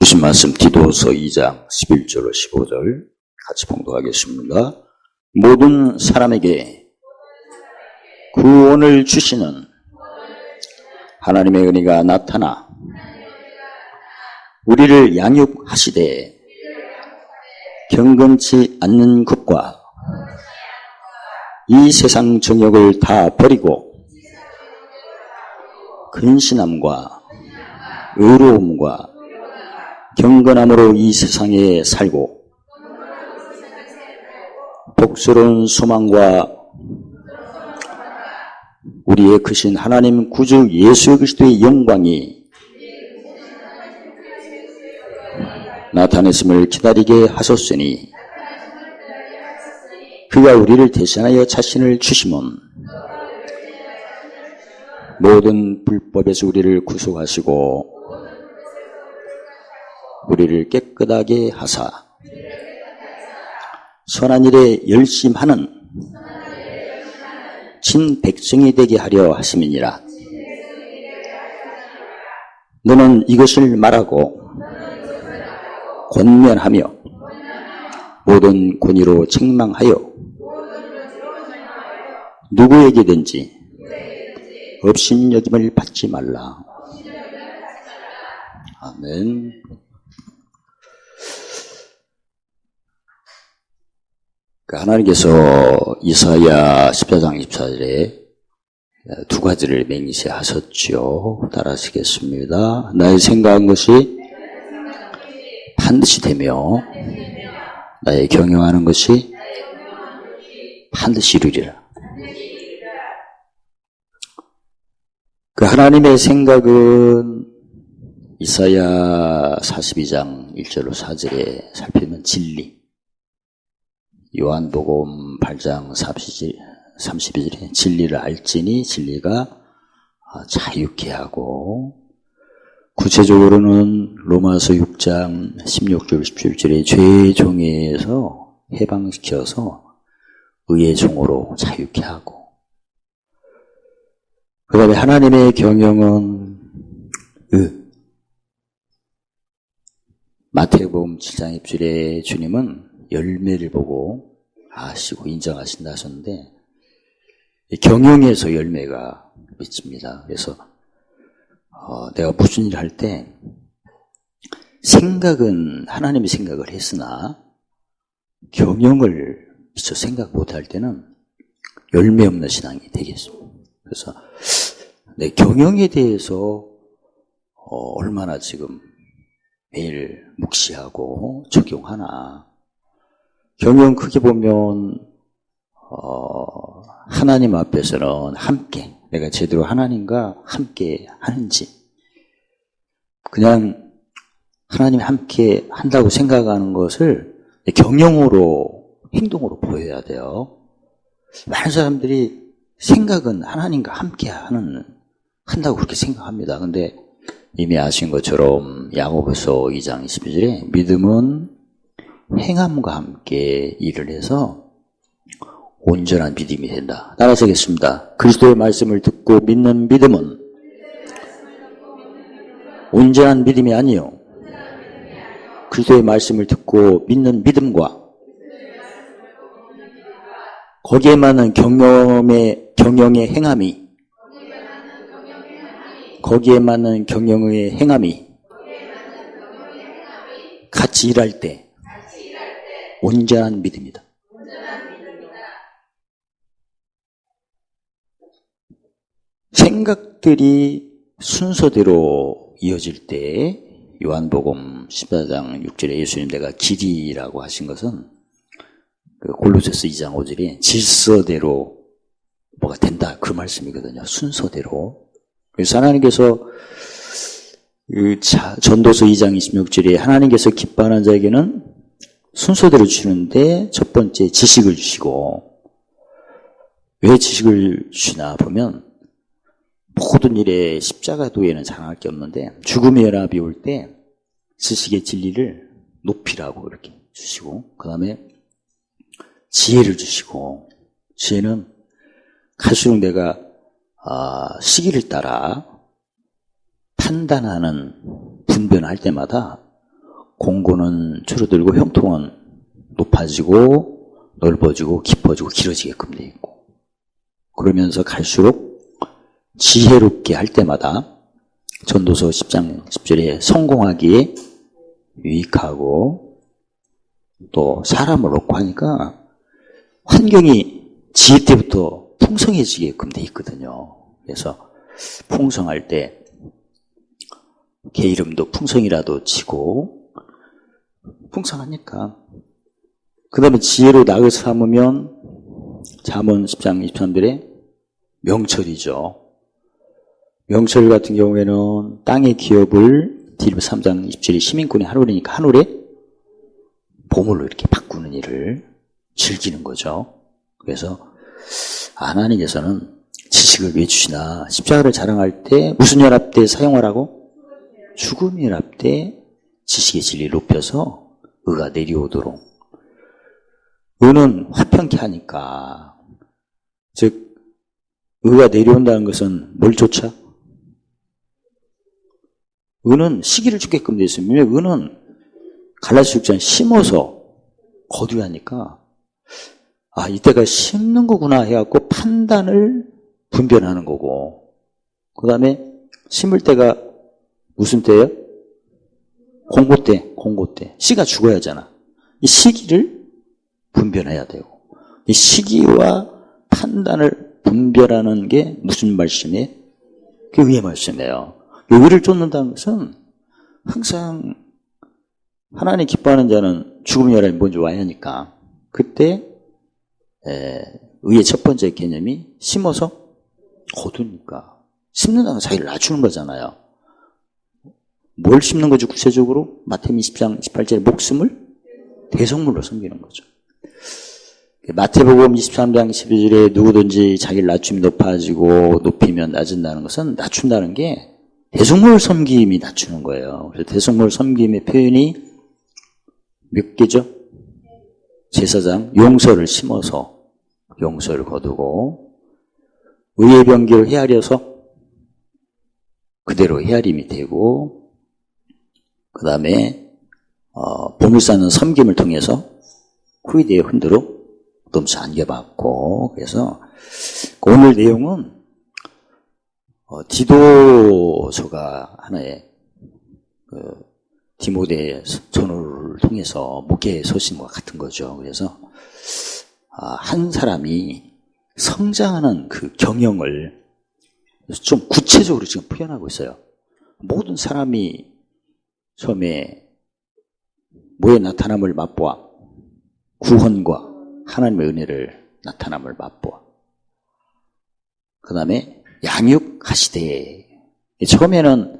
주신 말씀 디도서 2장 11절로 15절 같이 봉독하겠습니다. 모든 사람에게 구원을 주시는 하나님의 은혜가 나타나 우리를 양육하시되 경건치 않는 것과 이 세상 정욕을 다 버리고 근신함과 의로움과 경건함으로 이 세상에 살고 복스러운 소망과 우리의 크신 하나님 구주 예수 그리스도의 영광이 나타냈음을 기다리게 하셨으니 그가 우리를 대신하여 자신을 주심은 모든 불법에서 우리를 구속하시고 우리를 깨끗하게 하사 선한 일에 열심하는 친 백성이 되게 하려 하심이니라. 너는 이것을 말하고 권면하며 모든 권위로 책망하여 누구에게든지 업신여김을 받지 말라. 아멘. 하나님께서 이사야 14장 24절에 두 가지를 맹세하셨죠. 따라하시겠습니다. 나의 생각한 것이 반드시 되며 나의 경영하는 것이 반드시 이루리라. 그 하나님의 생각은 이사야 42장 1절로 4절에 살피면 진리, 요한복음 8장 32절에 진리를 알지니 진리가 자유케 하고, 구체적으로는 로마서 6장 16절 17절에 죄의 종에서 해방시켜서 의의 종으로 자유케 하고, 그 다음에 하나님의 경영은 마태복음 7장 1절에 주님은 열매를 보고 아시고 인정하신다 하셨는데, 경영에서 열매가 맺힙니다. 그래서 내가 무슨 일을 할 때 생각은 하나님의 생각을 했으나 경영을 미처 생각 못할 때는 열매 없는 신앙이 되겠습니다. 그래서 내 경영에 대해서 얼마나 지금 매일 묵시하고 적용하나. 경영 크게 보면 하나님 앞에서는 함께, 내가 제대로 하나님과 함께 하는지, 그냥 하나님이 함께 한다고 생각하는 것을 경영으로, 행동으로 보여야 돼요. 많은 사람들이 생각은 하나님과 함께 한다고 그렇게 생각합니다. 근데 이미 아신 것처럼 야고보서 2장 22절에 믿음은 행함과 함께 일을 해서 온전한 믿음이 된다. 따라서 하겠습니다. 그리스도의 말씀을 듣고 믿는 믿음은 온전한 믿음이 아니요, 그리스도의 말씀을 듣고 믿는 믿음과 거기에 맞는 경영의 행함이, 거기에 맞는 경영의 행함이 같이 일할 때 온전한 믿음이다. 생각들이 순서대로 이어질 때, 요한복음 14장 6절에 예수님 내가 길이라고 하신 것은 골로새서 2장 5절에 질서대로 뭐가 된다, 그 말씀이거든요. 순서대로. 그래서 하나님께서 전도서 2장 26절에 하나님께서 기뻐하는 자에게는 순서대로 주시는데 첫 번째 지식을 주시고, 왜 지식을 주시나 보면 모든 일에 십자가 도에는 자랑할 게 없는데 죽음의 연합이 올 때 지식의 진리를 높이라고 이렇게 주시고, 그 다음에 지혜를 주시고, 지혜는 갈수록 내가 시기를 따라 판단하는 분별할 때마다 공고는 줄어들고 형통은 높아지고 넓어지고 깊어지고 길어지게끔 돼 있고, 그러면서 갈수록 지혜롭게 할 때마다 전도서 10장 10절에 성공하기에 유익하고 또 사람을 얻고 하니까 환경이 지혜 때부터 풍성해지게끔 돼 있거든요. 그래서 풍성할 때 개 이름도 풍성이라도 치고 풍성하니까, 그 다음에 지혜로 낙을 삼으면 잠언 10장 23절에 명철이죠. 명철 같은 경우에는 땅의 기업을 디립 3장 20절에 시민권이 한 올이니까 한 올에 보물로 이렇게 바꾸는 일을 즐기는 거죠. 그래서 하나님께서는 지식을 왜 주시나? 십자가를 자랑할 때 무슨 연합 때 사용하라고? 죽음 연합 때 지식의 진리를 높여서 의가 내려오도록. 의는 화평케 하니까, 즉 의가 내려온다는 것은 뭘 쫓아? 의는 시기를 주게끔 되어 있으면, 의는 갈라디아 6장 심어서 거두게 하니까, 아, 이때가 심는 거구나 해갖고 판단을 분별하는 거고, 그 다음에 심을 때가 무슨 때예요? 공고 때. 씨가 죽어야 하잖아. 이 시기를 분별해야 되고, 이 시기와 판단을 분별하는 게 무슨 말씀이에요? 그게 의의 말씀이에요. 의를 쫓는다는 것은 항상 하나님 기뻐하는 자는 죽음의 혈안이 먼저 와야 하니까, 그때 의의 첫 번째 개념이 심어서 거두니까, 심는다는 건 자기를 낮추는 거잖아요. 뭘 심는 거죠, 구체적으로? 마태복음 20장 18절에 목숨을 대속물로 섬기는 거죠. 마태복음 23장 12절에 누구든지 자기를 낮추면 높아지고 높이면 낮은다는 것은, 낮춘다는 게 대속물 섬김이 낮추는 거예요. 그래서 대속물 섬김의 표현이 몇 개죠? 제사장 용서를 심어서 용서를 거두고, 의의 병기를 헤아려서 그대로 헤아림이 되고, 그 다음에 보물 쌓는 섬김을 통해서 후이대의 흔들어 넘치 안겨받고. 그래서 오늘 내용은 디도서가 하나의 디모데 전후를 통해서 목회 소신과 같은 거죠. 그래서 한 사람이 성장하는 그 경영을 좀 구체적으로 지금 표현하고 있어요. 모든 사람이 처음에 뭐의 나타남을 맛보아? 구원과 하나님의 은혜를 나타남을 맛보아. 그 다음에 양육하시되. 처음에는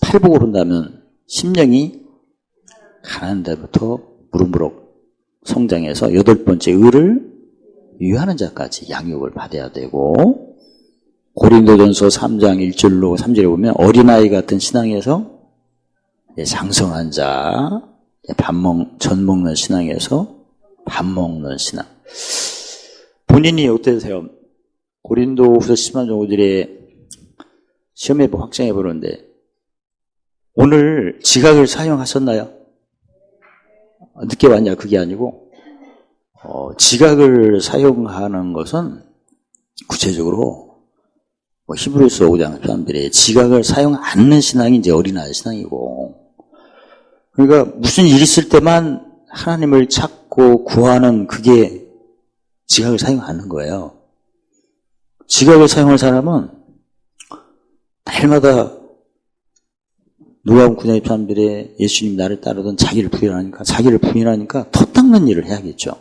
팔복 오른다면 심령이 가난한 데부터 무럭무럭 성장해서 8번째 의를 유하는 자까지 양육을 받아야 되고, 고린도전서 3장 1절로 3절에 보면 어린아이 같은 신앙에서 장성한 자, 젖 먹는 신앙에서 밥 먹는 신앙. 본인이 어떠세요? 고린도후서 10장 5절에 시험해 확정해 보는데, 오늘 지각을 사용하셨나요? 늦게 왔냐 그게 아니고, 지각을 사용하는 것은 구체적으로 히브리서 5장 사람들이 지각을 사용 않는 신앙이 이제 어린아이 신앙이고, 그러니까 무슨 일 있을 때만 하나님을 찾고 구하는, 그게 지각을 사용하는 거예요. 지각을 사용할 사람은 날마다 누가복음 9장 23절에 예수님 나를 따르던 자기를 부인하니까 터 닦는 일을 해야겠죠.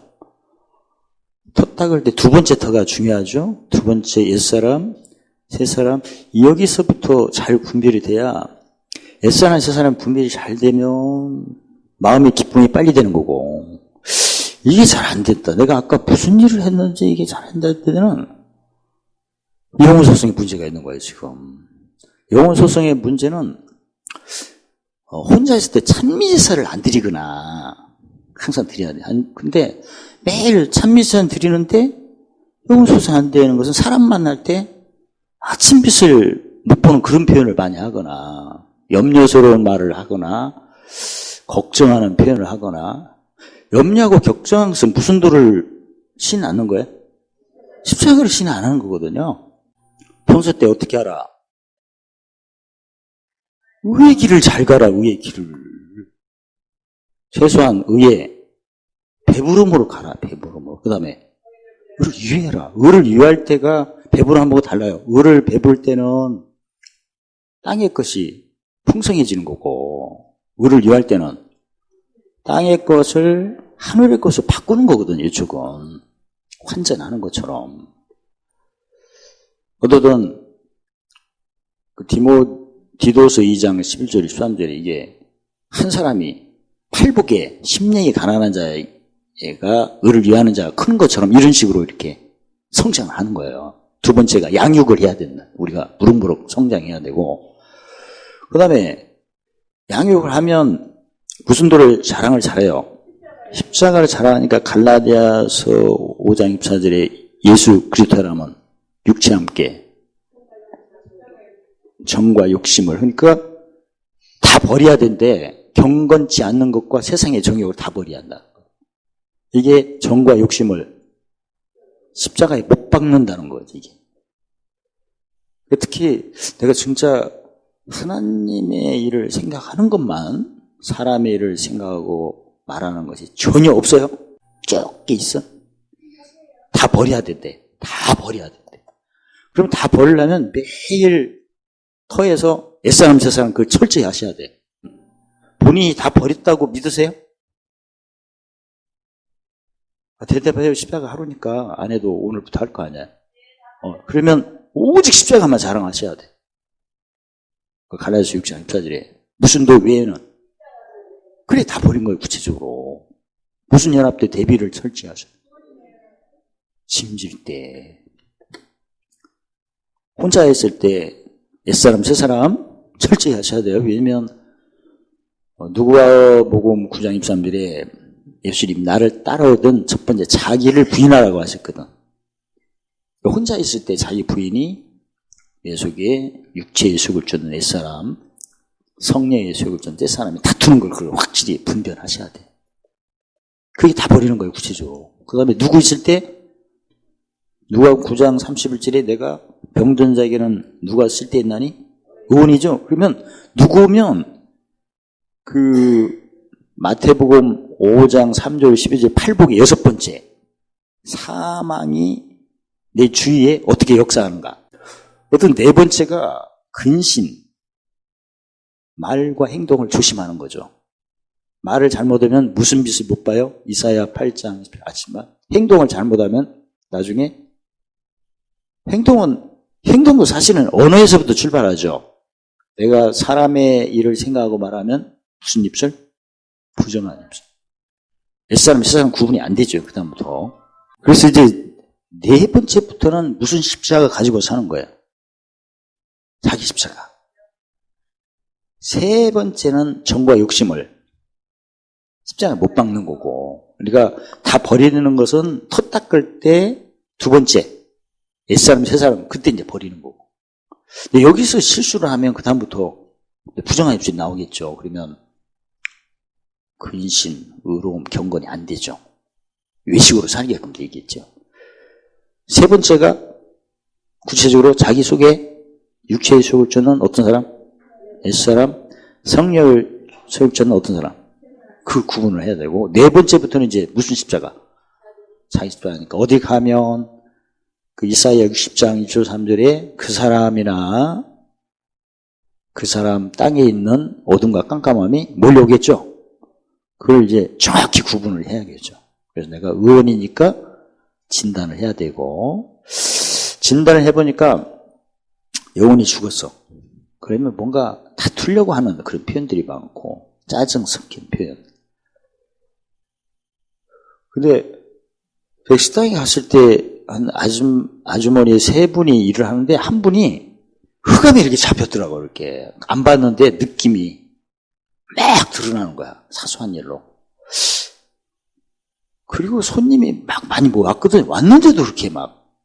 터 닦을 때 두 번째 터가 중요하죠. 두 번째 옛사람, 새사람, 여기서부터 잘 분별이 돼야, 옛사람, 새사람 분별이 잘 되면 마음의 기쁨이 빨리 되는 거고, 이게 잘 안 됐다, 내가 아까 무슨 일을 했는지 이게 잘 안 된다 때는 영혼소송의 문제가 있는 거예요. 지금 영혼소송의 문제는 혼자 있을 때 찬미제사를 안 드리거나, 항상 드려야 돼. 근데 매일 찬미제사는 드리는데 영혼소송 안 되는 것은 사람 만날 때 아침빛을 못 보는 그런 표현을 많이 하거나, 염려스러운 말을 하거나, 걱정하는 표현을 하거나 염려하고 걱정하는 것은 무슨 도를 신 않는 거예요? 십자가를 신 안 하는 거거든요. 평소 때 어떻게 하라? 의의 길을 잘 가라, 의의 길을. 최소한 의에 배부름으로 가라, 배부름으로. 그 다음에 의를 유의해라. 의를 유의할 때가 배부름하고 달라요. 의를 배부를 때는 땅의 것이 풍성해지는 거고, 의를 유의할 때는 땅의 것을 하늘의 것을 바꾸는 거거든요. 이쪽은 환전하는 것처럼. 어떠든 그 디도서 2장 11절 13절에 이게 한 사람이 팔복에 심령이 가난한 자가 의를 위하는 자가 큰 것처럼 이런 식으로 이렇게 성장을 하는 거예요. 두 번째가 양육을 해야 된다. 우리가 무럭무럭 성장해야 되고, 그 다음에 양육을 하면 무슨 도를 자랑을 잘해요? 십자가를 잘하니까 갈라디아서 5장 24절에 예수 그리스도라면 육체와 함께 정과 욕심을, 그러니까 다 버려야 되는데 경건치 않는 것과 세상의 정욕을 다 버려야 한다. 이게 정과 욕심을 십자가에 못 박는다는 거죠. 이게 특히 내가 진짜 하나님의 일을 생각하는 것만 사람의 일을 생각하고 말하는 것이 전혀 없어요. 쭉 있어. 다 버려야 된대. 다 버려야 된대. 그럼 다 버리려면 매일 터에서 옛사람 새사람 그걸 철저히 하셔야 돼. 본인이 다 버렸다고 믿으세요? 대답해요. 십자가 하루니까 안 해도 오늘부터 할 거 아니야. 그러면 오직 십자가만 자랑하셔야 돼. 갈라디아서 6장 14절에 무슨 도 외에는 그래 다 버린 거예요. 구체적으로 무슨 연합 때 대비를 설치하셔. 짐질 때 혼자 있을 때 옛사람 새사람 철저히 하셔야 돼요. 왜냐면 누가복음 9장 23절에 예수님 나를 따라오던 첫 번째 자기를 부인하라고 하셨거든. 혼자 있을 때 자기 부인이 내 속에 육체의 속을 쫓는 옛사람, 성령의 속을 쫓는 옛사람이 다투는 걸 그걸 확실히 분별하셔야 돼. 그게 다 버리는 거예요, 구체적으로. 그 다음에 누구 있을 때 누가 9장 31절에 내가 병든 자에게는 누가 쓸 데 있나니? 의원이죠. 그러면 누구면 마태복음 5장 3절 12절 팔복의 여섯 번째 사망이 내 주위에 어떻게 역사하는가. 어떤 네 번째가 근신, 말과 행동을 조심하는 거죠. 말을 잘못하면 무슨 빛을 못 봐요? 이사야 8장 아시지만 행동을 잘못하면 나중에 행동도 사실은 언어에서부터 출발하죠. 내가 사람의 일을 생각하고 말하면 무슨 입술? 부정한 입술. 옛사람, 새사람 구분이 안 되죠. 그 다음부터. 그래서 이제 네 번째부터는 무슨 십자가 가지고 사는 거예요. 자기 십자가. 세 번째는 정과 욕심을 십자가에 못 박는 거고, 우리가 다 버리는 것은 터 닦을 때 두 번째 옛사람, 새사람 그때 이제 버리는 거고. 근데 여기서 실수를 하면 그 다음부터 부정한 입술이 나오겠죠. 그러면 근신, 의로움, 경건이 안 되죠. 외식으로 살게끔 되겠죠. 세 번째가 구체적으로 자기 속에 육체의 속을 쫓는 어떤 사람? 옛사람, 성령을 속을 쫓는 어떤 사람? 그 구분을 해야 되고, 네 번째부터는 이제 무슨 십자가? 자기 십자가니까 어디 가면 그 이사야 60장 2절 3절에 그 사람이나 그 사람 땅에 있는 어둠과 깜깜함이 몰려오겠죠. 그걸 이제 정확히 구분을 해야겠죠. 그래서 내가 의원이니까 진단을 해야 되고, 진단을 해보니까 영혼이 죽었어. 그러면 뭔가 다투려고 하는 그런 표현들이 많고, 짜증 섞인 표현. 근데 식당에 갔을 때 한 아주머니 세 분이 일을 하는데 한 분이 흑암이 이렇게 잡혔더라고. 이렇게 안 봤는데 느낌이 막 드러나는 거야. 사소한 일로. 그리고 손님이 막 많이 왔거든. 왔는데도 그렇게 막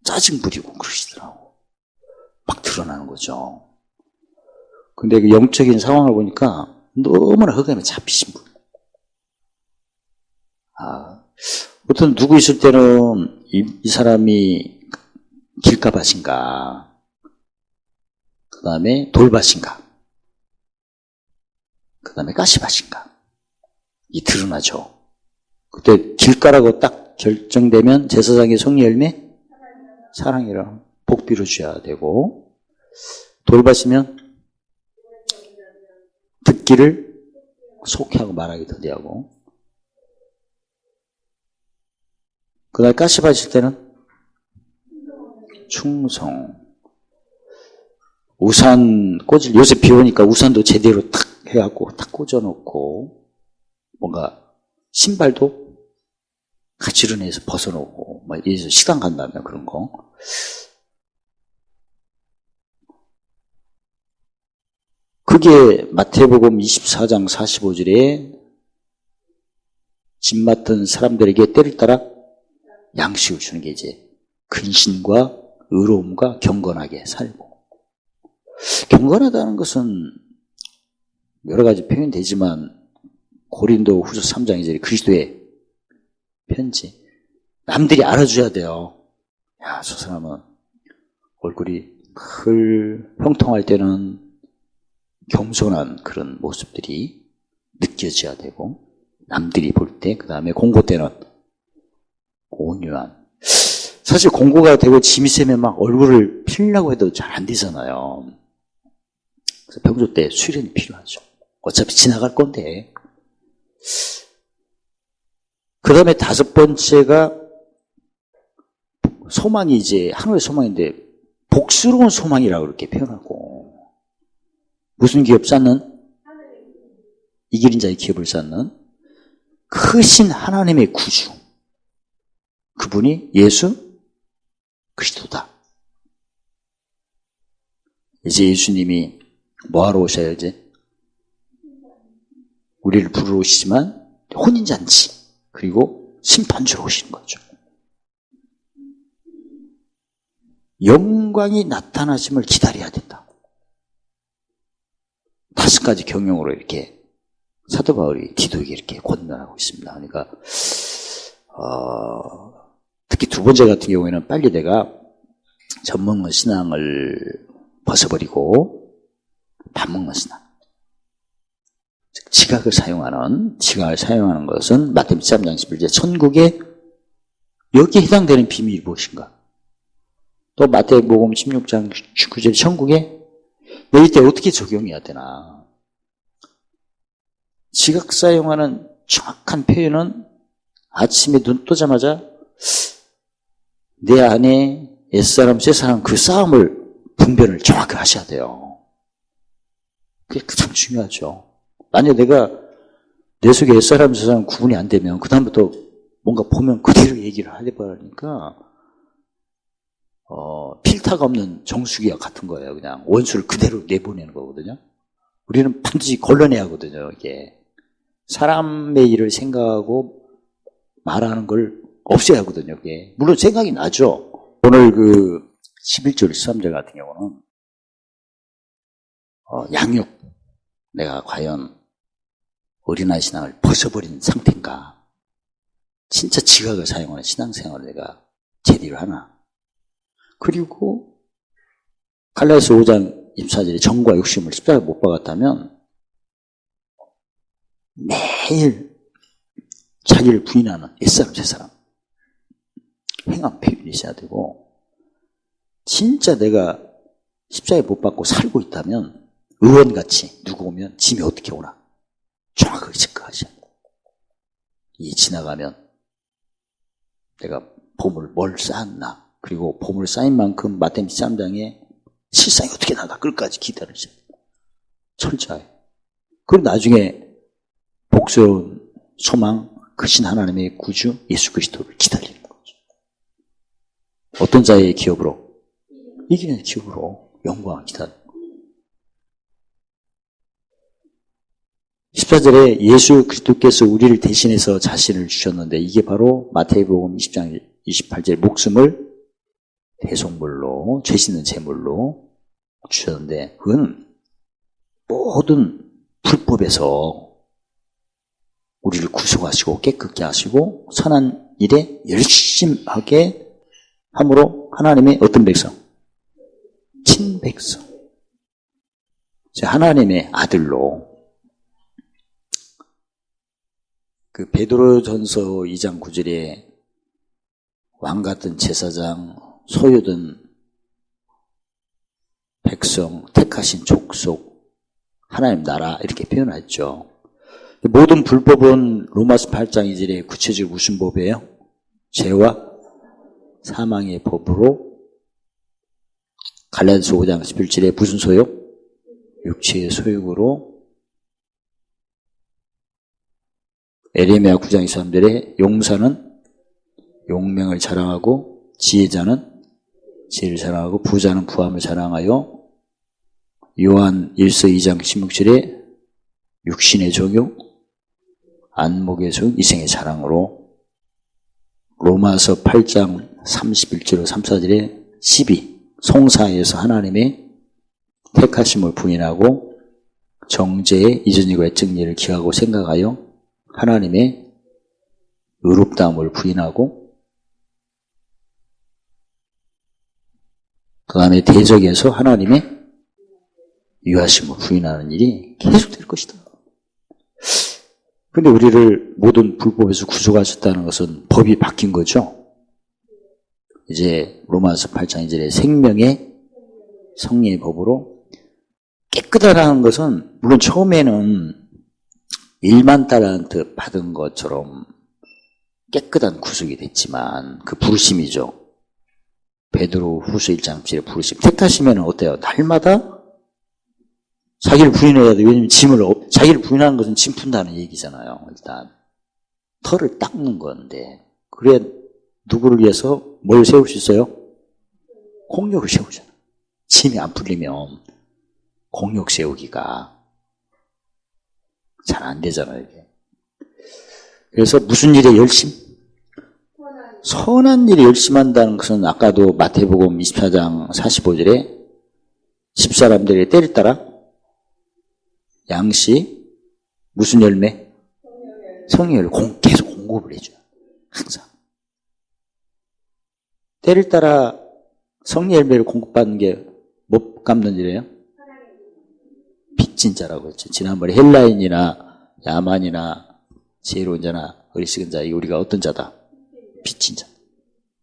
짜증 부리고 그러시더라고. 막 드러나는 거죠. 근데 그 영적인 상황을 보니까 너무나 흑암에 잡히신 분. 어떤 누구 있을 때는 이 사람이 길가밭인가, 그 다음에 돌밭인가, 그 다음에 가시밭인가, 이 드러나죠. 그때 길가라고 딱 결정되면 제사장의 성리 열매 사랑이라 복 빌어줘야 되고, 돌밭이면 듣기를 속히하고 말하기 더디하고, 그 다음에 가시밭일 때는 충성. 우산 꽂을, 요새 비 오니까 우산도 제대로 탁 해갖고 탁 꽂아놓고, 뭔가 신발도 가지런해서 벗어놓고, 막 이래서 시간 간다며, 그런 거. 그게 마태복음 24장 45절에 집 맡은 사람들에게 때를 따라 양식을 주는 게 이제 근신과 의로움과 경건하게 살고. 경건하다는 것은 여러 가지 표현이 되지만 고린도 후서 3장 2절에 그리스도의 편지. 남들이 알아줘야 돼요. 야, 저 사람은 얼굴이 형통할 때는 겸손한 그런 모습들이 느껴져야 되고, 남들이 볼 때, 그 다음에 공고 때는 온유한. 사실 공고가 되고 짐이 세면 막 얼굴을 피려고 해도 잘 안 되잖아요. 그래서 병조 때 수련이 필요하죠. 어차피 지나갈 건데. 그 다음에 다섯 번째가 소망이 이제 하늘의 소망인데 복스러운 소망이라고 그렇게 표현하고, 무슨 기업 쌓는? 이기는 자의 기업을 쌓는 크신 하나님의 구주. 그분이 예수 그리스도다. 이제 예수님이 뭐하러 오셔야지? 우리를 부르러 오시지만 혼인잔치, 그리고 심판주로 오시는 거죠. 영광이 나타나심을 기다려야 된다. 5가지 경영으로 이렇게 사도 바울이 디도에게 이렇게 권면하고 있습니다. 그러니까 특히 두 번째 같은 경우에는 빨리 내가 젖 먹는 신앙을 벗어버리고 밥 먹는 신앙, 즉 지각을 사용하는 것은 마태복음 13장 11절 천국에 여기에 해당되는 비밀이 무엇인가? 또 마태복음 16장 19절 천국에 내릴 때 어떻게 적용해야 되나? 지각 사용하는 정확한 표현은 아침에 눈 뜨자마자 내 안에 옛사람, 새사람 그 싸움을 분별을 정확히 하셔야 돼요. 그게 가장 중요하죠. 만약 내가 내 속에 옛사람, 새사람 구분이 안 되면 그다음부터 뭔가 보면 그대로 얘기를 하려버리니까 필터가 없는 정수기와 같은 거예요. 그냥 원수를 그대로 내보내는 거거든요. 우리는 반드시 걸러내야 하거든요. 이게 사람의 일을 생각하고 말하는 걸 없애야 하거든요. 이게 물론 생각이 나죠. 오늘 그 11절 13절 같은 경우는 양육, 내가 과연 어린아이 신앙을 벗어버린 상태인가, 진짜 지각을 사용하는 신앙생활을 내가 제대로 하나. 그리고 갈라디아서 5장 24절에 정과 욕심을 십자가에 못 박았다면 매일 자기를 부인하는 옛사람, 새사람 행한 표현이 있어야 되고, 진짜 내가 십자가에 못 박고 살고 있다면 의원같이 누구 오면 짐이 어떻게 오나 정확하게 체크하셔야 돼요. 이 지나가면 내가 보물 뭘 쌓았나, 그리고 보물 쌓인 만큼 마태복음 13장에 실상이 어떻게 나가 끝까지 기다리셔야 돼요. 철저하게. 그리고 나중에 복스러운 소망, 크신 하나님의 구주 예수 그리스도를 기다리는 거죠. 어떤 자의 기업으로? 이기는 기업으로 영광을 기다리는 거예요. 14절에 예수 그리스도께서 우리를 대신해서 자신을 주셨는데, 이게 바로 마태복음 20장 28절 목숨을 대속물로, 죄 씻는 제물로 주셨는데, 그건 모든 불법에서 우리를 구속하시고 깨끗게 하시고 선한 일에 열심하게 함으로 하나님의 어떤 백성? 친백성. 하나님의 아들로 그 베드로전서 2장 9절에 왕 같은 제사장, 소유든 백성, 택하신 족속, 하나님 나라 이렇게 표현했죠. 모든 불법은 로마서 8장 2절에 구체적으로 무슨 법이에요? 죄와 사망의 법으로 갈라디아서 5장 11절에 무슨 소욕? 육체의 소욕으로 에레미야 9장 23절에 용사는 용명을 자랑하고 지혜자는 지혜를 자랑하고 부자는 부함을 자랑하여 요한 1서 2장 16절에 육신의 종용 안목의 종 이생의 자랑으로 로마서 8장 31절로 34절에 시비 송사에서 하나님의 택하심을 부인하고 정죄의 이전일과 애증리를 기하고 생각하여 하나님의 의롭다함을 부인하고 그 다음에 대적에서 하나님의 유하심을 부인하는 일이 계속될 것이다. 그런데 우리를 모든 불법에서 구속하셨다는 것은 법이 바뀐 거죠. 이제 로마서 8장 2절에 생명의 성리의 법으로 깨끗하다는 것은 물론 처음에는 1만 달란트 받은 것처럼 깨끗한 구속이 됐지만 그 부르심이죠. 베드로 후서 1장 7에 부르심. 택하시면 어때요? 날마다 자기를 부인해야 돼. 왜냐면 자기를 부인하는 것은 짐 푼다는 얘기잖아요. 일단 털을 닦는 건데 그래 누구를 위해서 뭘 세울 수 있어요? 공력을 세우잖아. 짐이 안 풀리면 공력 세우기가 잘 안 되잖아요. 이게. 그래서 무슨 일에 열심? 선한 일에 열심한다는 것은 아까도 마태복음 24장 45절에 집사람들의 때를 따라 양식 무슨 열매? 성령을 계속 공급을 해줘요. 항상. 때를 따라 성령 열매를 공급받는 게 못 갚는 일이에요? 빚진 자라고 했죠. 지난번에 헬라인이나 야만이나 지혜로운 자나 어리석은 자, 이 우리가 어떤 자다? 빚진 자.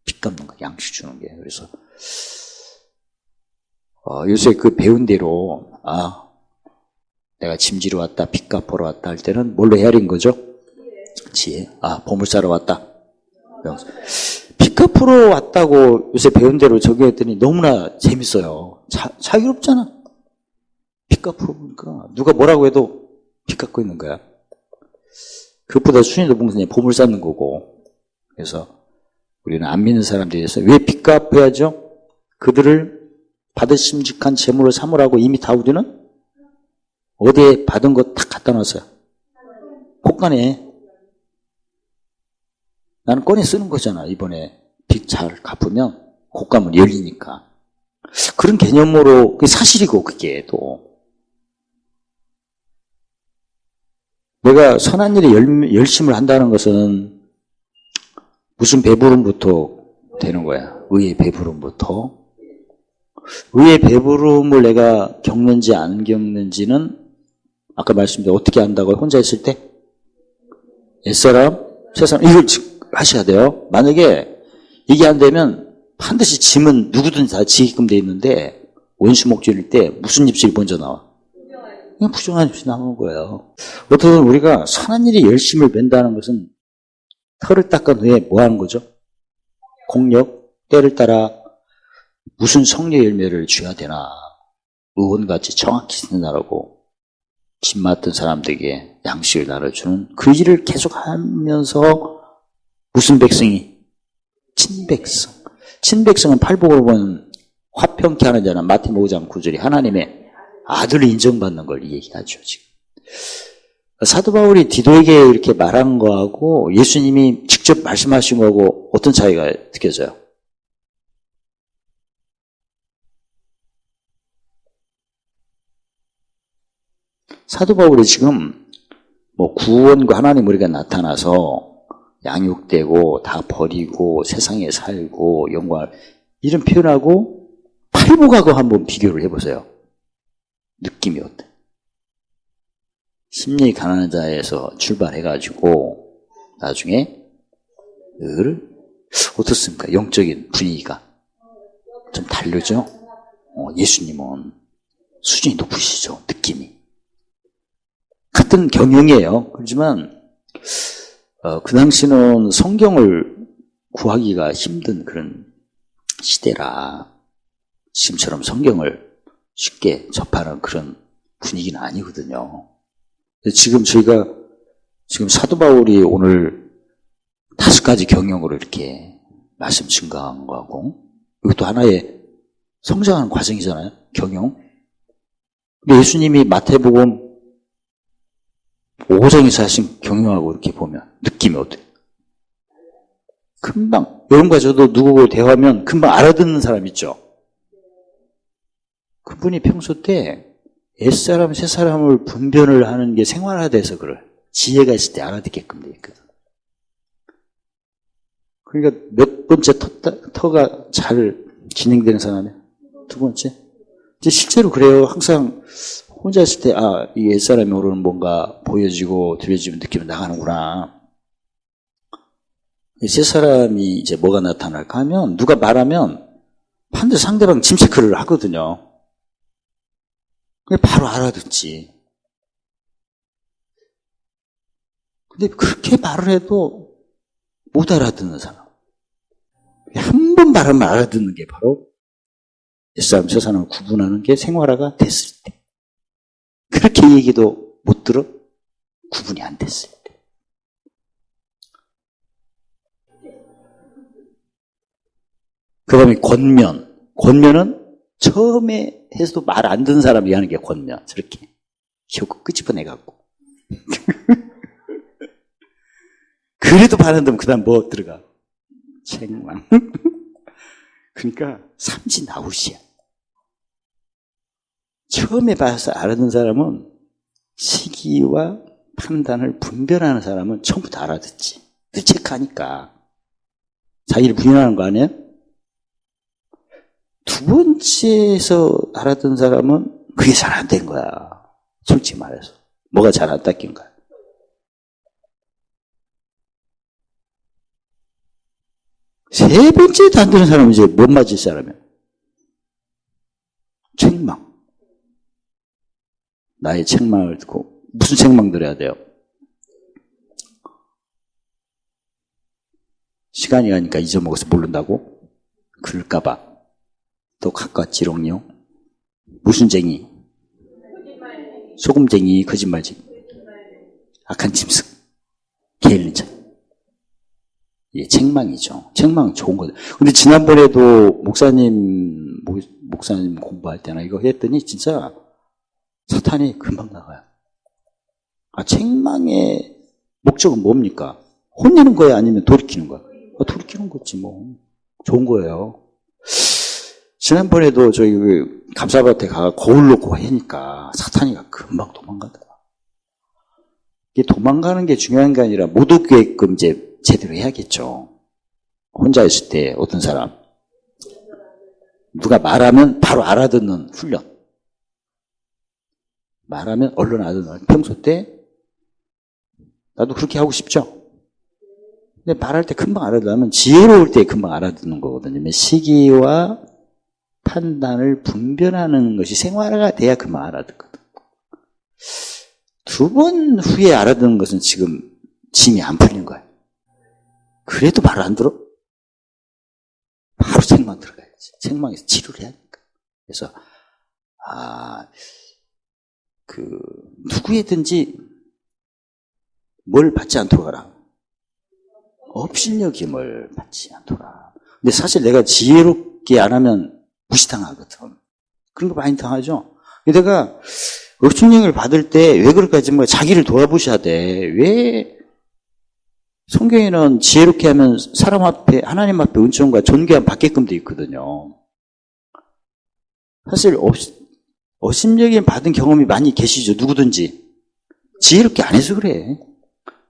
빚 갚는 거, 양식 주는 게. 그래서 요새 그 배운 대로 내가 짐지러 왔다, 빚 갚으러 왔다 할 때는 뭘로 헤아린 거죠? 지혜. 보물사러 왔다. 빚 갚으러 왔다고 요새 배운 대로 적용했더니 너무나 재밌어요. 자유롭잖아. 빚 갚으러 보니까 누가 뭐라고 해도 빚 갚고 있는 거야. 그것보다 순위 높은 것은 보물 쌓는 거고. 그래서 우리는 안 믿는 사람들에서 왜 빚 갚아야죠? 그들을 받으심직한 재물을 삼으라고 이미 다 우리는 어디에 받은 거 다 갖다 놨어요. 곳간에. 나는 꺼내 쓰는 거잖아. 이번에 빚 잘 갚으면 곳간은 열리니까. 그런 개념으로 그게 사실이고 그게 또. 내가 선한 일에 열심을 한다는 것은 무슨 배부름부터 되는 거야. 의의 배부름부터. 의의 배부름을 내가 겪는지 안 겪는지는 아까 말씀드린 어떻게 안다고요? 혼자 있을 때? 옛사람, 새사람 이걸 하셔야 돼요. 만약에 이게 안 되면 반드시 짐은 누구든지 다 지게끔 돼 있는데 원수 목줄일 때 무슨 입술이 먼저 나와? 그냥 부정한 입술이 나오는 거예요. 어떻든 우리가 선한 일에 열심을 맨다는 것은 털을 닦은 후에 뭐 하는 거죠? 공력, 때를 따라 무슨 성령 열매를 줘야 되나 의원같이 정확히 쓴다라고 짐 맡은 사람들에게 양식을 나눠주는 그 일을 계속하면서 무슨 백성이? 친백성. 친백성은 팔복으로 보면 화평케 하는 자는 마태복음 5장 9절이 하나님의 아들을 인정받는 걸 얘기하죠. 지금 사도 바울이 디도에게 이렇게 말한 거하고 예수님이 직접 말씀하신 거하고 어떤 차이가 느껴져요? 사도 바울이 지금 뭐 구원과 하나님 우리가 나타나서 양육되고 다 버리고 세상에 살고 영광을 이런 표현하고 팔복하고 한번 비교를 해보세요. 느낌이 어때? 심령이 가난한 자에서 출발해가지고 나중에 어떻습니까? 영적인 분위기가 좀 다르죠? 예수님은 수준이 높으시죠. 느낌이. 같은 경영이에요. 그렇지만 그 당시는 성경을 구하기가 힘든 그런 시대라 지금처럼 성경을 쉽게 접하는 그런 분위기는 아니거든요. 지금 저희가 지금 사도 바울이 오늘 5가지 경영으로 이렇게 말씀 증가한 거하고 이것도 하나의 성장하는 과정이잖아요. 경영. 근데 예수님이 마태복음 5장에서 하신 경영하고 이렇게 보면 느낌이 어때요? 금방 여러분과 저도 누구하고 대화하면 금방 알아듣는 사람 있죠? 그분이 평소 때 옛사람, 새사람을 분별을 하는 게 생활화돼서 그래. 지혜가 있을 때 알아듣게끔 돼 있거든. 그러니까 몇 번째 터가 잘 진행되는 사람이야? 2번째? 이제 실제로 그래요. 항상 혼자 있을 때, 이 옛사람이 오르는 뭔가 보여지고 들려지면 느끼면 나가는구나. 새사람이 이제 뭐가 나타날까 하면, 누가 말하면 반드시 상대방 짐 체크를 하거든요. 바로 알아듣지. 근데 그렇게 말을 해도 못 알아듣는 사람. 한 번 말하면 알아듣는 게 바로 옛사람, 새사람을 구분하는 게 생활화가 됐을 때. 그렇게 얘기도 못 들어? 구분이 안 됐을 때. 그 다음에 권면. 권면은 처음에 해서도 말 안 듣는 사람이 하는 게 권면. 저렇게. 혀고 끄집어내갖고. 그래도 반응되면 그 다음 뭐 들어가? 책망. 그러니까 삼진아웃이야. 처음에 봐서 알아듣는 사람은 시기와 판단을 분별하는 사람은 처음부터 알아듣지. 체크하니까. 자기를 부인하는 거 아니에요? 2번째에서 알아듣는 사람은 그게 잘 안 된 거야. 솔직히 말해서. 뭐가 잘 안 닦인 거야. 세 번째도 안 되는 사람은 이제 못 맞을 사람이야. 책망. 나의 책망을 듣고 무슨 책망 들어야 돼요? 시간이 가니까 잊어먹어서 모른다고? 그럴까봐. 또 가까지롱요. 무슨 쟁이? 소금쟁이, 거짓말쟁이. 악한 짐승. 게을른 자. 이게 책망이죠. 책망은 좋은 거죠. 근데 지난번에도 목사님 공부할 때나 이거 했더니 진짜 사탄이 금방 나가요. 책망의 목적은 뭡니까? 혼내는 거야? 아니면 돌이키는 거야? 돌이키는 거지, 뭐. 좋은 거예요. 지난번에도 저희 감사밭에 가 거울 놓고 하니까 사탄이가 금방 도망가더라. 이게 도망가는 게 중요한 게 아니라 못 오게끔 이제 제대로 해야겠죠. 혼자 있을 때 어떤 사람 누가 말하면 바로 알아듣는 훈련. 말하면 얼른 알아듣는. 평소 때 나도 그렇게 하고 싶죠. 근데 말할 때 금방 알아듣으면 지혜로울 때 금방 알아듣는 거거든요. 시기와 판단을 분별하는 것이 생활화가 돼야 금방 알아듣거든. 2번 후에 알아듣는 것은 지금 짐이 안 풀린 거야. 그래도 말 안 들어? 바로 책망 들어가야지. 책망에서 치료를 해야 하니까. 그래서, 누구에든지 뭘 받지 않도록 하라. 업신여김을 받지 않도록 하라. 근데 사실 내가 지혜롭게 안 하면 무시당하거든. 그런 거 많이 당하죠? 내가 업신여김을 받을 때 왜 그럴까 했지만 자기를 돌아보셔야 돼. 왜 성경에는 지혜롭게 하면 사람 앞에, 하나님 앞에 은총과 존귀함 받게끔 돼 있거든요. 사실 업신여김 받은 경험이 많이 계시죠, 누구든지. 지혜롭게 안 해서 그래.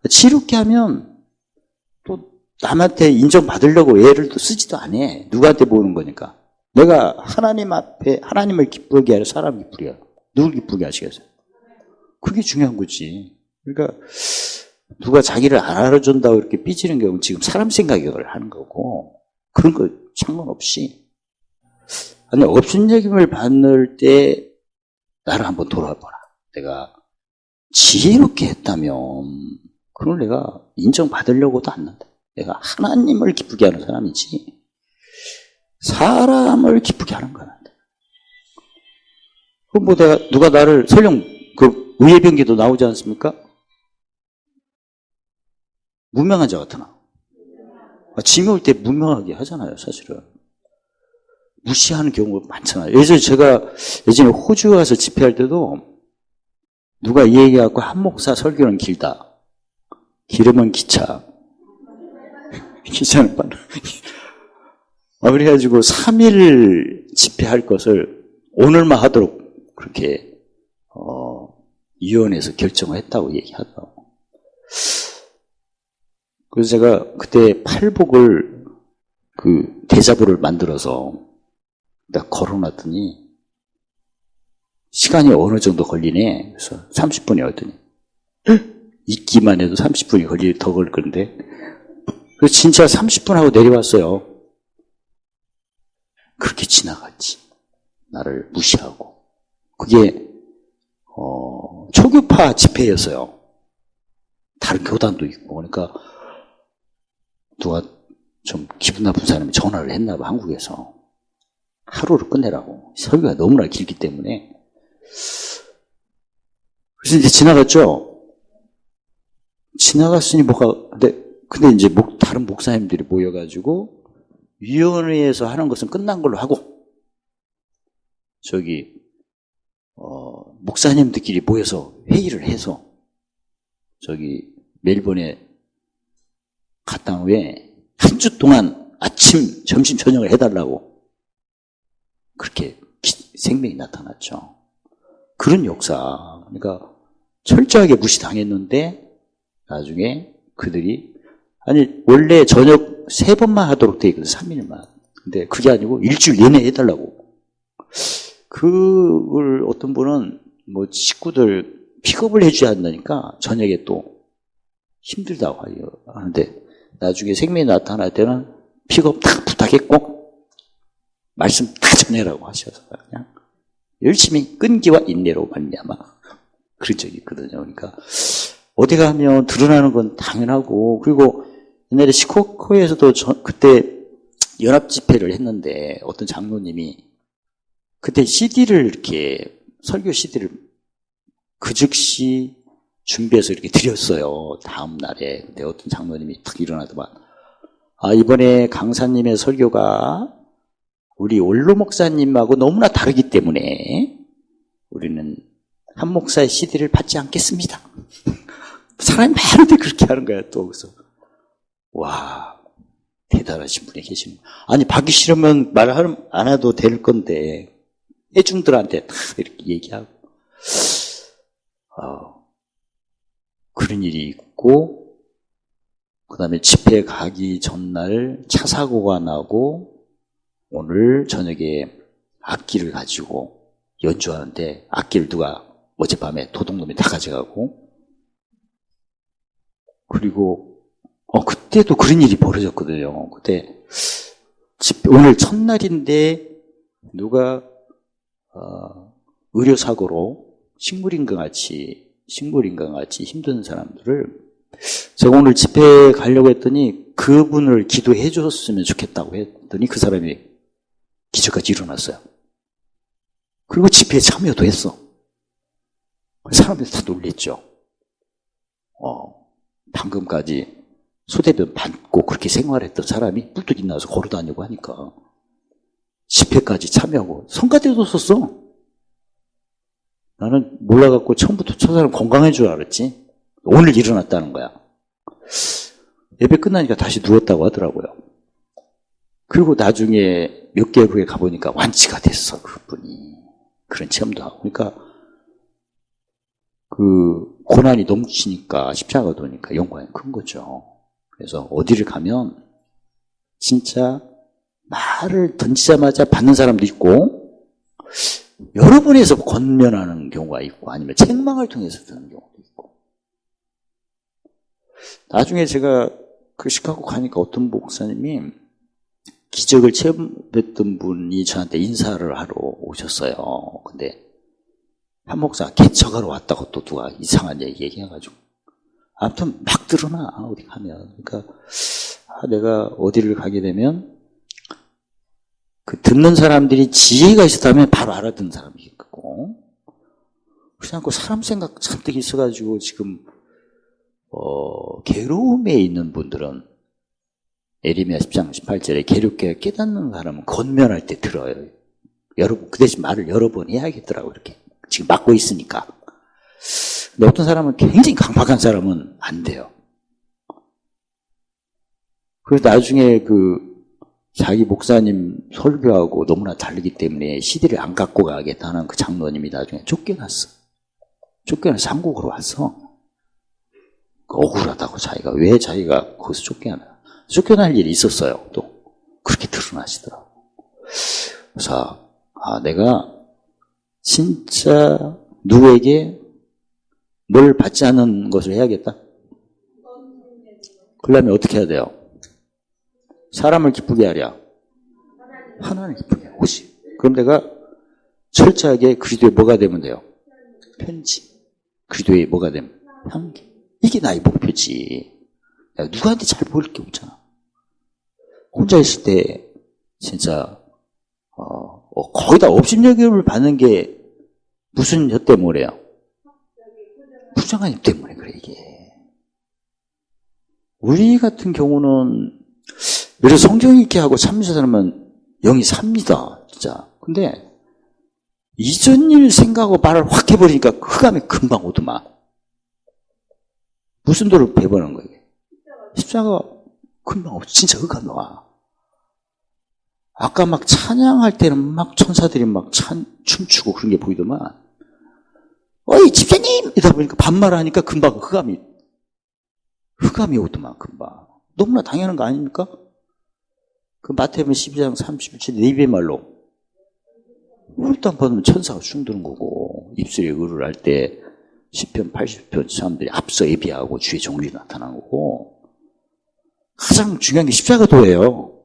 지혜롭게 하면 또 남한테 인정받으려고 애를 또 쓰지도 않아. 누구한테 보는 거니까. 내가 하나님 앞에 하나님을 기쁘게 하려 사람 기쁘게 하려. 누굴 기쁘게 하시겠어요? 그게 중요한 거지. 그러니까 누가 자기를 안 알아준다고 이렇게 삐지는 경우는 지금 사람 생각을 하는 거고, 그런 거 상관없이. 아니, 업신여김을 받을 때 나를 한번 돌아봐라. 내가 지혜롭게 했다면 그걸 내가 인정받으려고도 안 난다. 내가 하나님을 기쁘게 하는 사람이지 사람을 기쁘게 하는 거야. 그럼 뭐 내가 누가 나를 설령 그 의예병기도 나오지 않습니까? 무명한 자 같으나 징역을 때 무명하게 하잖아요, 사실은. 무시하는 경우가 많잖아요. 예전에 호주 가서 집회할 때도 누가 이 얘기해갖고 한 목사 설교는 길다. 기름은 기차. 기차는 빠르. 그래가지고 3일 집회할 것을 오늘만 하도록 그렇게, 위원회에서 결정을 했다고 얘기하더라고. 그래서 제가 그때 팔복을 대자보를 만들어서 내가 걸어놨더니 시간이 어느 정도 걸리네. 그래서 30분이었더니 읽기만 해도 30분이 더 걸릴 건데. 그래서 진짜 30분 하고 내려왔어요. 그렇게 지나갔지. 나를 무시하고. 그게 초교파 집회였어요. 다른 교단도 있고. 그러니까 누가 좀 기분 나쁜 사람이 전화를 했나 봐, 한국에서. 하루를 끝내라고. 설교가 너무나 길기 때문에. 그래서 이제 지나갔죠. 지나갔으니 근데 이제 다른 목사님들이 모여가지고 위원회에서 하는 것은 끝난 걸로 하고 목사님들끼리 모여서 회의를 해서 멜번에 갔다 온 후에 한 주 동안 아침, 점심, 저녁을 해달라고 그렇게 생명이 나타났죠. 그런 역사. 그러니까 철저하게 무시당했는데 나중에 그들이 원래 저녁 3번만 하도록 돼 있거든, 3일만. 근데 그게 아니고 일주일 내내 해달라고. 그걸 어떤 분은 식구들 픽업을 해줘야 한다니까 저녁에 또 힘들다고 하는데 나중에 생명이 나타날 때는 픽업 다 부탁했고 말씀 다 전해라고 하셔서 그냥 열심히 끈기와 인내로 말미암아 그런 적이 있거든요. 그러니까 어디 가면 드러나는 건 당연하고, 그리고 옛날에 시코코에서도 그때 연합 집회를 했는데 어떤 장로님이 그때 CD를 이렇게 설교 CD를 그 즉시 준비해서 이렇게 드렸어요. 다음 날에. 근데 어떤 장로님이 탁 일어나더만, 이번에 강사님의 설교가 우리 원로 목사님하고 너무나 다르기 때문에 우리는 한 목사의 CD를 받지 않겠습니다. 사람이 많은데 그렇게 하는 거야, 또. 그래서, 와, 대단하신 분이 계시는 거야. 아니, 받기 싫으면 말 안 해도 될 건데, 애중들한테 다 이렇게 얘기하고. 그런 일이 있고, 그 다음에 집회 가기 전날 차 사고가 나고, 오늘 저녁에 악기를 가지고 연주하는데, 악기를 누가 어젯밤에 도둑놈이 다 가져가고, 그리고 그때도 그런 일이 벌어졌거든요. 그때 오늘 첫날인데 누가 의료사고로 식물인간 같이 힘든 사람들을, 제가 오늘 집회에 가려고 했더니 그분을 기도해 줬으면 좋겠다고 했더니 그 사람이 기적같이 일어났어요. 그리고 집회에 참여도 했어. 사람들이 다 놀랬죠. 방금까지 소대변 받고 그렇게 생활했던 사람이 뿔뚝 일어나서 걸어다니고 하니까 집회까지 참여하고 성가대도 썼어. 나는 몰라갖고 처음부터 저 사람 건강한 줄 알았지. 오늘 일어났다는 거야. 예배 끝나니까 다시 누웠다고 하더라고요. 그리고 나중에 몇 개월 후에 가보니까 완치가 됐어, 그분이. 그런 체험도 하고. 그러니까 그 고난이 넘치니까 십자가가 도니까 영광이 큰 거죠. 그래서 어디를 가면 진짜 말을 던지자마자 받는 사람도 있고 여러 번에서 권면하는 경우가 있고 아니면 책망을 통해서 듣는 경우도 있고. 나중에 제가 그 시카고 가니까 어떤 목사님이 기적을 체험했던 분이 저한테 인사를 하러 오셨어요. 근데 한 목사가 개척하러 왔다고 또 누가 이상한 얘기 얘기해가지고 아무튼 막 드러나 어디 가면. 그러니까 내가 어디를 가게 되면 그 듣는 사람들이 지혜가 있었다면 바로 알아듣는 사람이 있고 그렇지 않고 사람 생각 잔뜩 있어가지고 지금 괴로움에 있는 분들은 에레미야 10장 18절에 괴롭게 깨닫는 사람은 권면할 때 들어요. 여러분 그 대신 말을 여러 번 해야겠더라고 이렇게 지금 막고 있으니까. 근데 어떤 사람은 굉장히 강박한 사람은 안 돼요. 그래서 나중에 그 자기 목사님 설교하고 너무나 다르기 때문에 CD를 안 갖고 가겠다는 그 장로님이 나중에 쫓겨났어. 쫓겨나서 한국으로 왔어. 억울하다고 자기가. 왜 자기가 거기서 쫓겨날 일이 있었어요. 또 그렇게 드러나시더라고. 그래서 내가 진짜 누구에게 뭘 받지 않는 것을 해야겠다. 그러려면 어떻게 해야 돼요? 사람을 기쁘게 하랴. 하나님 기쁘게 하고. 그럼 내가 철저하게 그리스도의 뭐가 되면 돼요? 편지. 그리스도의 뭐가 되면? 향기. 이게 나의 목표지. 누구한테 잘 보일 게 없잖아. 혼자 있을 때 진짜 거의 다 업신여김을 받는 게 무슨 혀 때문에요? 부정한 입 때문에 그래 이게. 우리 같은 경우는 왜 성경 읽기 하고 참으신 사람은 영이 삽니다. 진짜. 근데 이전 일 생각하고 말을 확 해버리니까 흑암이 금방 오더만. 무슨 도를 배번한 거예요? 십자가 금방 없어. 진짜 흑암이 와. 아까 막 찬양할 때는 막 천사들이 막 춤추고 그런 게 보이더만. 어이 집사님! 이러다 보니까 반말하니까 금방 흑암이 오더만 금방. 너무나 당연한 거 아닙니까? 그 마태복음 12장 31절 내 입의 말로 일단 받으면 천사가 춤드는 거고 입술에 의를 할 때 10편 80편 사람들이 앞서 예비하고 주의 정률이 나타난 거고 가장 중요한 게 십자가도예요.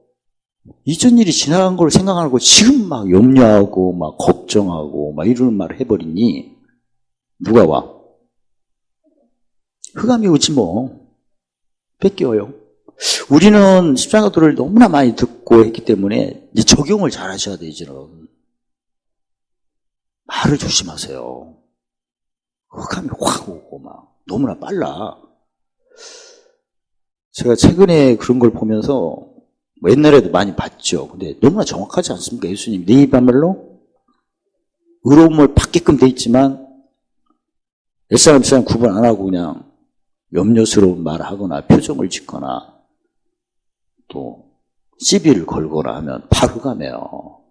이전 일이 지나간 걸 생각하고 지금 막 염려하고 막 걱정하고 막 이러는 말을 해버리니 누가 와? 흑암이 오지 뭐. 뺏겨요. 우리는 십자가도를 너무나 많이 듣고 했기 때문에 이제 적용을 잘 하셔야 돼요, 이제는. 말을 조심하세요. 흑암이 확 오고 막 너무나 빨라. 제가 최근에 그런 걸 보면서 뭐 옛날에도 많이 봤죠. 근데 너무나 정확하지 않습니까? 예수님 네 입야말로 의로움을 받게끔 돼 있지만 옛사람 사람 구분 안 하고 그냥 염려스러운 말을 하거나 표정을 짓거나 또 시비를 걸거나 하면 바로 가네요.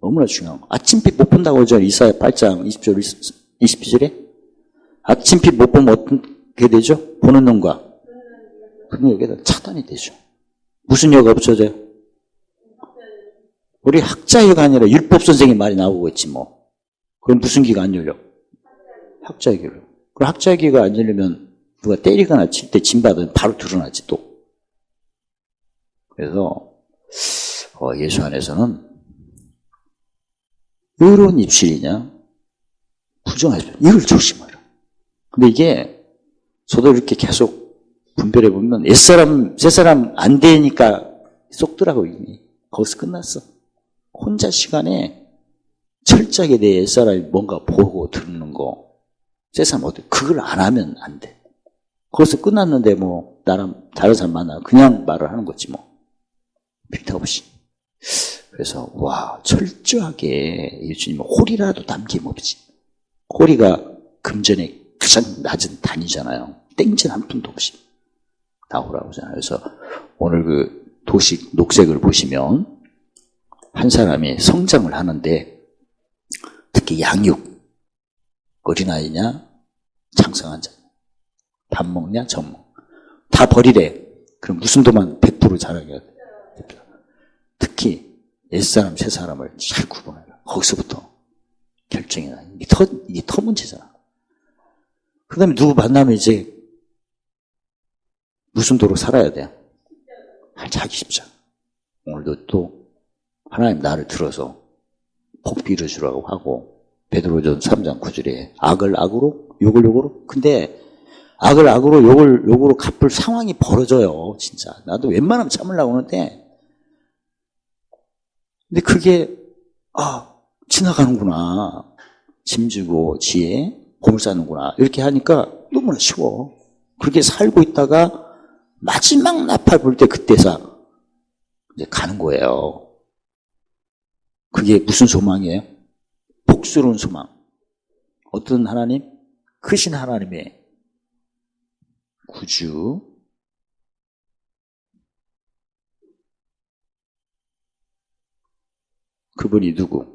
너무나 중요한 거. 아침빛 못 본다고 하죠. 이사야 8장 20절 22절에 아침빛 못 보면 어떻게 되죠? 보는 눈과 그런 여기에다 차단이 되죠. 무슨 여가 없어져요? 우리 학자여가 아니라 율법 선생님 말이 나오고 있지 뭐. 그럼 무슨 귀가 안 열려? 학자의 귀로. 그 학자의 귀가 안 열리면 누가 때리거나 칠 때 징받으면 바로 드러나지 또. 그래서 예수 안에서는 의로운 입술이냐 부정한 입술 이걸 조심하라. 근데 이게 저도 이렇게 계속 분별해 보면 옛사람 새사람 안 되니까 쏙더라고 이미. 거기서 끝났어. 혼자 시간에 철저하게 내 옛사람이 뭔가 보고 듣는 거 새사람 어때? 그걸 안 하면 안 돼. 거기서 끝났는데 뭐 나랑 다른 사람 만나 그냥 말을 하는 거지 뭐. 필요 없이. 그래서 와 철저하게 예수님 홀이라도 남김없이. 홀이가 금전의 가장 낮은 단위잖아요. 땡진 한 푼도 없이 나오라고 하잖아요. 그래서 오늘 그 도식 녹색을 보시면 한 사람이 성장을 하는데 특히 양육. 어린아이냐, 장성한 자. 밥 먹냐, 젖 먹. 다 버리래. 그럼 무슨 도만 100% 자라게 돼. 특히 옛사람, 새사람을 잘 구분해라. 거기서부터 결정이나. 이게 더 문제잖아. 그 다음에 누구 만나면 이제 무슨 도로 살아야 돼? 자기 십자. 오늘도 또 하나님 나를 들어서 복 빌어주라고 하고 베드로전 3장 9절에 악을 악으로 욕을 욕으로. 근데 악을 악으로 욕을 욕으로 갚을 상황이 벌어져요. 진짜. 나도 웬만하면 참으려고 하는데 근데 그게 지나가는구나. 짐지고 지혜 보물 쌓는구나. 이렇게 하니까 너무나 쉬워. 그렇게 살고 있다가 마지막 나팔 불 때 그때서 이제 가는 거예요. 그게 무슨 소망이에요? 복스러운 소망. 어떤 하나님? 크신 하나님의 구주. 그분이 누구?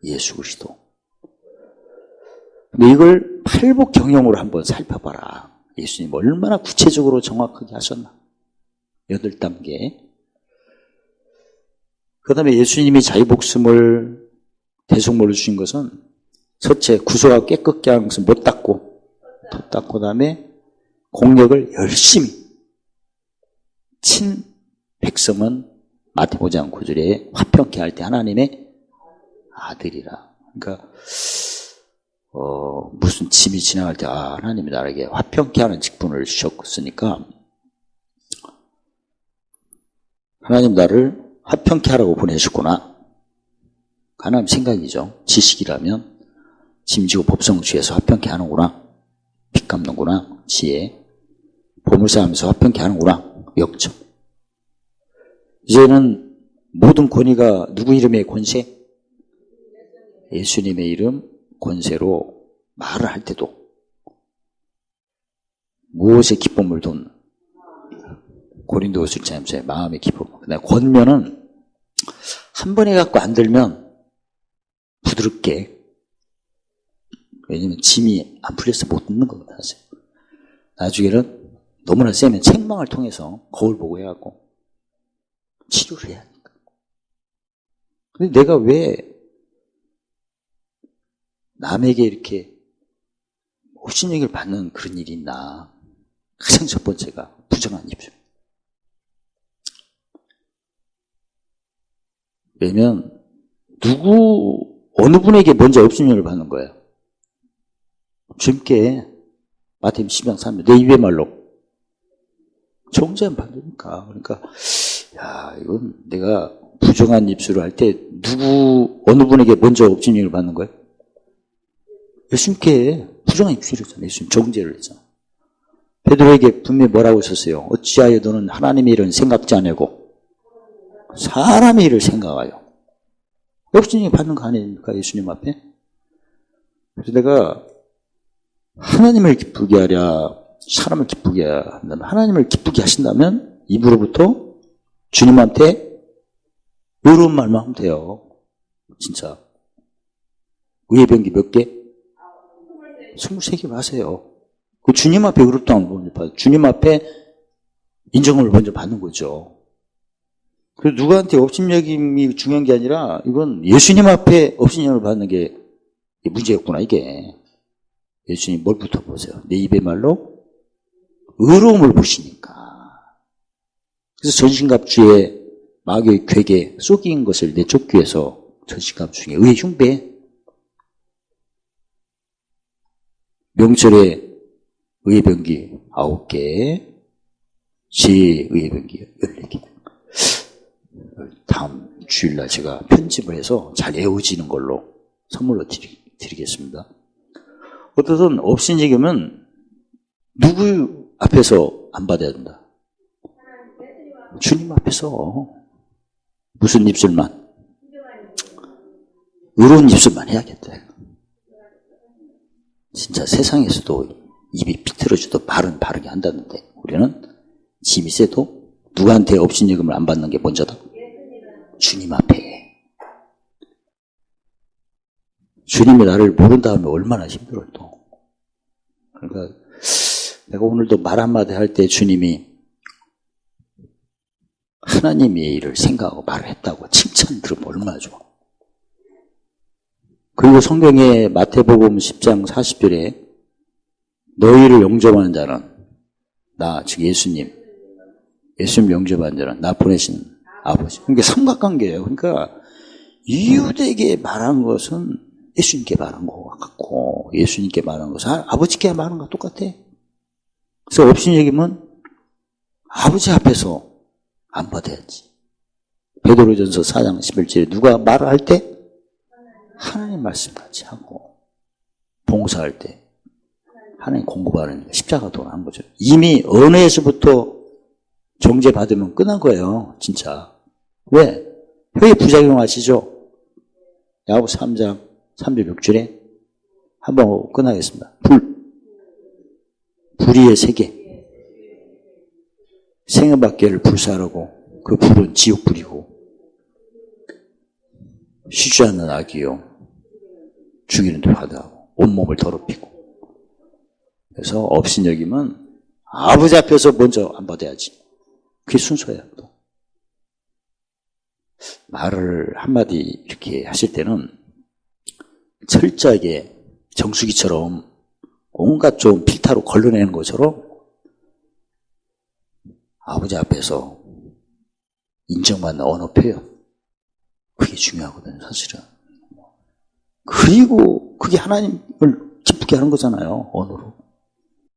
예수 그리스도. 근데 이걸 팔복 경영으로 한번 살펴봐라. 예수님 얼마나 구체적으로 정확하게 하셨나. 8단계. 그 다음에 예수님이 자기 목숨을 대속물로 주신 것은 첫째, 구속하고 깨끗게 하는 것은 못 닦고, 더 닦고, 그 다음에 공력을 열심히. 친 백성은 마태복음 5장 9절에 화평케 할 때 하나님의 아들이라. 그러니까 무슨 짐이 지나갈 때 하나님이 나에게 화평케 하는 직분을 주셨으니까 하나님 나를 화평케 하라고 보내셨구나. 하나님 생각이죠. 지식이라면 짐지고 법성주에서 화평케 하는구나. 빚 갚는구나. 지혜. 보물싸움에서 화평케 하는구나. 역적. 이제는 모든 권위가 누구 이름의 권세? 예수님의 이름 권세로 말을 할 때도 무엇의 기쁨을 돈? 고린도후서 1장에 마음의 기쁨. 그다음에 권면은 한 번에 갖고 안 들면 부드럽게. 왜냐면 짐이 안 풀려서 못 듣는 겁니다. 사실. 나중에는 너무나 세면 책망을 통해서 거울 보고 해갖고 치료를 해야 하니까. 근데 내가 왜 남에게 이렇게 업신여기를 받는 그런 일이 있나. 가장 첫 번째가 부정한 입술. 왜냐면 어느 분에게 먼저 업신여기를 받는 거예요? 주님께 마태복음 10장 3절 내 입의 말로 정죄는 받으니까. 그러니까 이건 내가 부정한 입술을 할 때 어느 분에게 먼저 업신여기를 받는 거예요? 예수님께 부정한 입술을 했잖아요. 예수님 정죄를 했잖아요. 베드로에게 분명히 뭐라고 했었어요? 어찌하여 너는 하나님의 일은 생각지 않고 사람의 일을 생각하여. 업신여기 받는 거 아닙니까? 예수님 앞에. 그래서 내가 하나님을 기쁘게 하랴 사람을 기쁘게 한다면, 하나님을 기쁘게 하신다면 입으로부터 주님한테 의로운 말만 하면 돼요. 진짜. 의의 병기 몇 개? 23개 마세요. 그 주님 앞에 의롭다는 걸 먼저 받아요. 주님 앞에 인정을 먼저 받는 거죠. 그래서 누구한테 업신여김이 중요한 게 아니라 이건 예수님 앞에 업신여김을 받는 게 문제였구나, 이게. 예수님 뭘 붙어보세요. 내 입의 말로 의로움을 보시니까. 그래서 전신갑주에 마귀의 괴계 쏘긴 것을 내쫓기 위해서 전신갑주 중에 의의 흉배, 명절에 의의 병기 9개, 지혜의 의의 병기 14개. 다음 주일날 제가 편집을 해서 잘 외워지는 걸로 선물로 드리겠습니다. 어떤 업신여김은 누구 앞에서 안 받아야 된다? 주님 앞에서. 무슨 입술만? 의로운 입술만 해야겠다. 진짜 세상에서도 입이 비틀어져도 말은 바르게 한다는데 우리는 짐이 세도 누구한테 업신여김을 안 받는 게 먼저다? 주님 앞에. 주님이 나를 모른 다음에 얼마나 힘들어 또. 그러니까 내가 오늘도 말 한마디 할 때 주님이 하나님의 일을 생각하고 말을 했다고 칭찬 들으면 얼마나 좋아. 그리고 성경에 마태복음 10장 40절에 너희를 영접하는 자는 나, 즉 예수님 영접하는 자는 나 보내신 아버지. 그러니까 삼각관계예요. 그러니까 이웃에게 말한 것은 예수님께 말한 것 같고 예수님께 말한 것은 아버지께 말한 것 똑같아. 그래서 업신여김은 아버지 앞에서 안 받아야지. 베드로전서 4장 11절에 누가 말을 할 때 하나님 말씀같이 하고 봉사할 때 하나님 공급하는 십자가 도한 거죠. 이미 언어에서부터 정죄받으면 끝난 거예요. 진짜. 왜? 혀의 부작용 아시죠? 야고보서 3장 36절에 한번 끝나겠습니다. 불의의 세계. 생애밖에를 불사르고 그 불은 지옥불이고 쉬지 않는 악이요 죽이는 데 화다하고 온몸을 더럽히고. 그래서 업신여김은 아버지 앞에서 먼저 안 받아야지. 그게 순서예요. 또 말을 한마디 이렇게 하실 때는 철저하게 정수기처럼 온갖 좀 필터로 걸러내는 것처럼 아버지 앞에서 인정받는 언어 표현, 그게 중요하거든요, 사실은. 그리고 그게 하나님을 기쁘게 하는 거잖아요, 언어로.